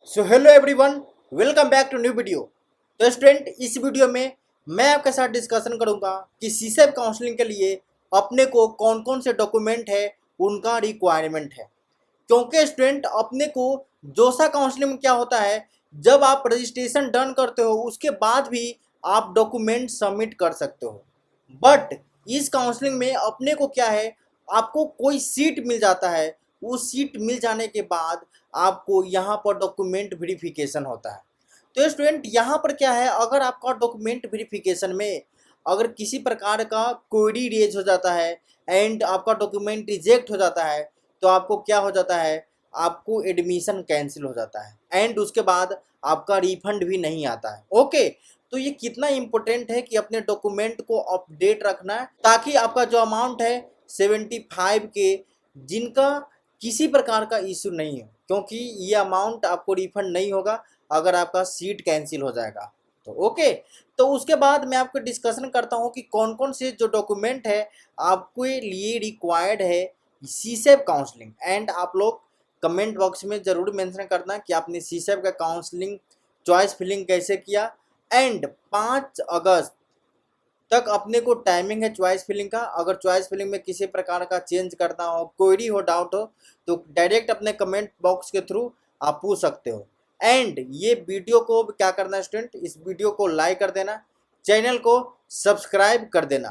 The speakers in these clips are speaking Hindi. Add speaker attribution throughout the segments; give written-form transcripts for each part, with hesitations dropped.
Speaker 1: So hello everyone, welcome back to new video. तो स्टूडेंट, इस वीडियो में मैं आपके साथ डिस्कशन करूंगा कि सीसेब काउंसलिंग के लिए अपने को कौन कौन से डॉक्यूमेंट है उनका रिक्वायरमेंट है। क्योंकि स्टूडेंट, अपने को जोसा काउंसलिंग में क्या होता है, जब आप रजिस्ट्रेशन डन करते हो उसके बाद भी आप डॉक्यूमेंट सबमिट कर सकते हो। बट इस काउंसलिंग में अपने को क्या है, आपको कोई सीट मिल जाता है। उस सीट मिल जाने के बाद आपको यहाँ पर डॉक्यूमेंट वेरिफिकेशन होता है। तो स्टूडेंट, यहाँ पर क्या है, अगर आपका डॉक्यूमेंट वेरिफिकेशन में अगर किसी प्रकार का क्वेरी रेज हो जाता है एंड आपका डॉक्यूमेंट रिजेक्ट हो जाता है, तो आपको क्या हो जाता है, आपको एडमिशन कैंसिल हो जाता है एंड उसके बाद आपका रिफंड भी नहीं आता है। ओके, तो ये कितना इंपॉर्टेंट है कि अपने डॉक्यूमेंट को अपडेट रखना है, ताकि आपका जो अमाउंट है 75 के, जिनका किसी प्रकार का इशू नहीं है, क्योंकि ये अमाउंट आपको रिफंड नहीं होगा अगर आपका सीट कैंसिल हो जाएगा। तो ओके, तो उसके बाद मैं आपको डिस्कशन करता हूँ कि कौन कौन से जो डॉक्यूमेंट है आपके लिए रिक्वायर्ड है सीसेब काउंसलिंग। एंड आप लोग कमेंट बॉक्स में ज़रूर मेंशन करना कि आपने सीसेब का काउंसलिंग चॉइस फिलिंग कैसे किया। एंड 5 अगस्त तक अपने को टाइमिंग है चॉइस फिलिंग का। अगर चॉइस फिलिंग में किसी प्रकार का चेंज करना हो, क्वेरी हो, डाउट हो, तो डायरेक्ट अपने कमेंट बॉक्स के थ्रू आप पूछ सकते हो। एंड ये वीडियो को क्या करना है स्टूडेंट, इस वीडियो को लाइक कर देना, चैनल को सब्सक्राइब कर देना।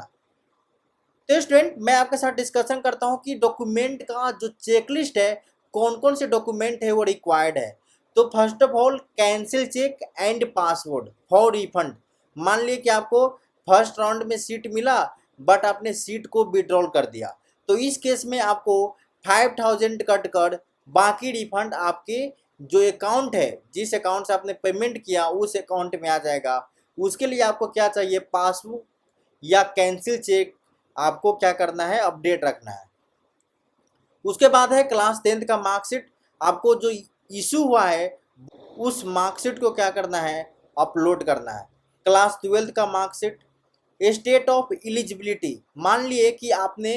Speaker 1: तो स्टूडेंट, मैं आपके साथ डिस्कशन करता हूँ कि डॉक्यूमेंट का जो चेकलिस्ट है, कौन कौन से डॉक्यूमेंट है वो रिक्वायर्ड है। तो first of all, cancel cheque and password for refund. मान लीजिए कि आपको फर्स्ट राउंड में सीट मिला बट आपने सीट को विड्रॉल कर दिया, तो इस केस में आपको 5000 कट कर बाकी रिफंड आपके जो अकाउंट है, जिस अकाउंट से आपने पेमेंट किया उस अकाउंट में आ जाएगा। उसके लिए आपको क्या चाहिए, पासबुक या कैंसिल चेक आपको क्या करना है, अपडेट रखना है। उसके बाद है क्लास 10th का मार्कशीट। आपको जो इशू हुआ है उस मार्कशीट को क्या करना है, अपलोड करना है। क्लास 12th का मार्कशीट। स्टेट ऑफ एलिजिबिलिटी, मान लिए कि आपने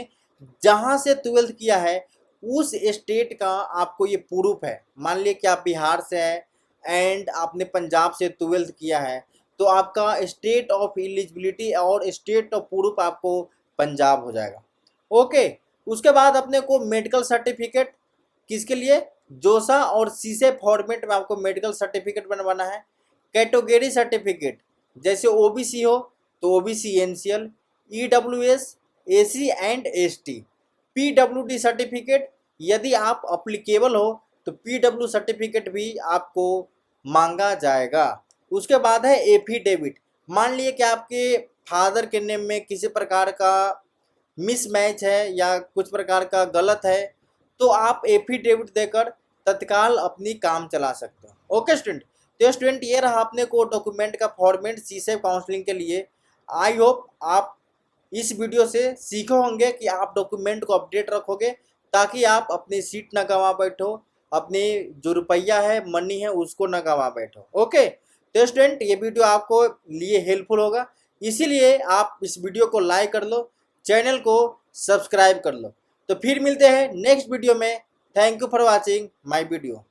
Speaker 1: जहाँ से 12th किया है उस स्टेट का आपको ये प्रूफ है। मान लिए कि आप बिहार से हैं एंड आपने पंजाब से 12th किया है, तो आपका स्टेट ऑफ एलिजिबिलिटी और स्टेट ऑफ प्रूफ आपको पंजाब हो जाएगा। ओके, उसके बाद अपने को मेडिकल सर्टिफिकेट, किसके लिए, जोसा और सीसे फॉर्मेट में आपको मेडिकल सर्टिफिकेट बनवाना है। कैटेगरी सर्टिफिकेट, जैसे ओबीसी हो तो OBC NCL, EWS, AC and ST. PWD certificate, यदि आप अप्लीकेबल हो तो पीडब्ल्यू सर्टिफिकेट भी आपको मांगा जाएगा। उसके बाद है एफिडेविट। मान लिए कि आपके फादर के नेम में किसी प्रकार का मिसमैच है या कुछ प्रकार का गलत है, तो आप एफिडेविट देकर तत्काल अपनी काम चला सकते हो। ओके स्टूडेंट, तो स्टूडेंट ये रहा अपने को डॉक्यूमेंट का फॉर्मेट सीसेब काउंसलिंग के लिए। आई होप आप इस वीडियो से सीखे होंगे कि आप डॉक्यूमेंट को अपडेट रखोगे, ताकि आप अपनी सीट ना गंवा बैठो, अपनी जो रुपया है, मनी है, उसको ना गंवा बैठो। ओके, तो स्टूडेंट ये वीडियो आपको लिए हेल्पफुल होगा, इसीलिए आप इस वीडियो को लाइक कर लो, चैनल को सब्सक्राइब कर लो। तो फिर मिलते हैं नेक्स्ट वीडियो में। Thank you for watching my video.